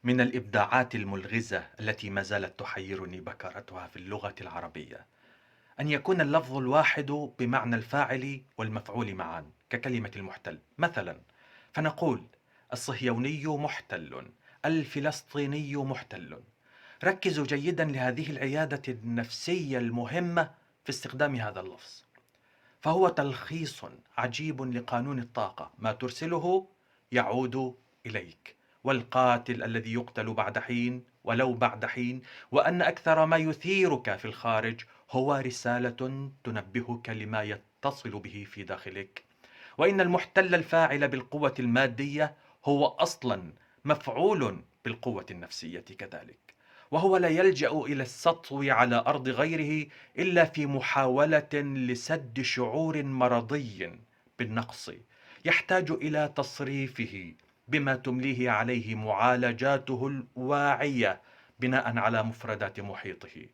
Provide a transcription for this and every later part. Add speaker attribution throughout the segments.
Speaker 1: من الإبداعات الملغزة التي ما زالت تحيرني بكارتها في اللغة العربية أن يكون اللفظ الواحد بمعنى الفاعل والمفعول معا ككلمة المحتل مثلا، فنقول الصهيوني محتل، الفلسطيني محتل. ركزوا جيدا لهذه العيادة النفسية المهمة في استخدام هذا اللفظ، فهو تلخيص عجيب لقانون الطاقة: ما ترسله يعود إليك، والقاتل الذي يقتل بعد حين ولو بعد حين، وأن أكثر ما يثيرك في الخارج هو رسالة تنبهك لما يتصل به في داخلك، وإن المحتل الفاعل بالقوة المادية هو أصلا مفعول بالقوة النفسية كذلك، وهو لا يلجأ إلى السطو على أرض غيره إلا في محاولة لسد شعور مرضي بالنقص يحتاج إلى تصريفه بما تمليه عليه معالجاته الواعية بناء على مفردات محيطه.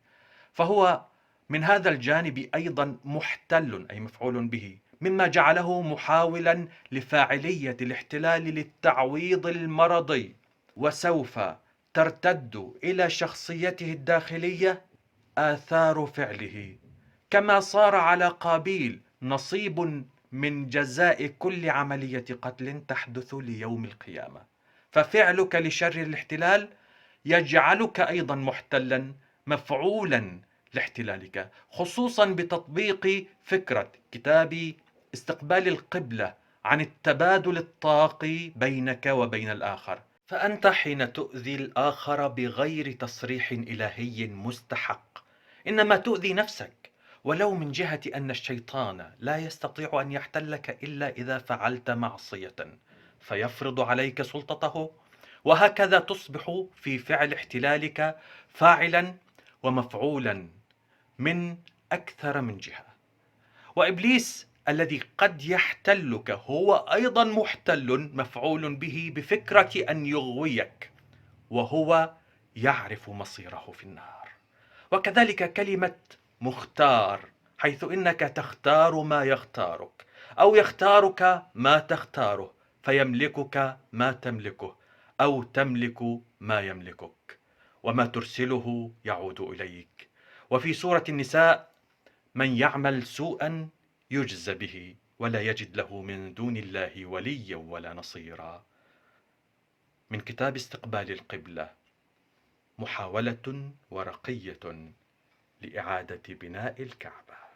Speaker 1: فهو من هذا الجانب أيضا محتل أي مفعول به، مما جعله محاولا لفاعلية الاحتلال للتعويض المرضي، وسوف ترتد إلى شخصيته الداخلية آثار فعله، كما صار على قابيل نصيب من جزاء كل عملية قتل تحدث ليوم القيامة. ففعلك لشر الاحتلال يجعلك أيضا محتلا مفعولا لاحتلالك، خصوصا بتطبيق فكرة كتاب استقبال القبلة عن التبادل الطاقي بينك وبين الآخر. فأنت حين تؤذي الآخر بغير تصريح إلهي مستحق إنما تؤذي نفسك، ولو من جهة أن الشيطان لا يستطيع أن يحتلك إلا إذا فعلت معصية فيفرض عليك سلطته، وهكذا تصبح في فعل احتلالك فاعلا ومفعولا من أكثر من جهة. وإبليس الذي قد يحتلك هو أيضا محتل مفعول به بفكرة أن يغويك، وهو يعرف مصيره في النار. وكذلك كلمة مختار، حيث إنك تختار ما يختارك أو يختارك ما تختاره، فيملكك ما تملكه أو تملك ما يملكك، وما ترسله يعود إليك. وفي سورة النساء: من يعمل سوءا يجز به ولا يجد له من دون الله وليا ولا نصيرا. من كتاب استقبال القبلة، محاولة ورقية لإعادة بناء الكعبة.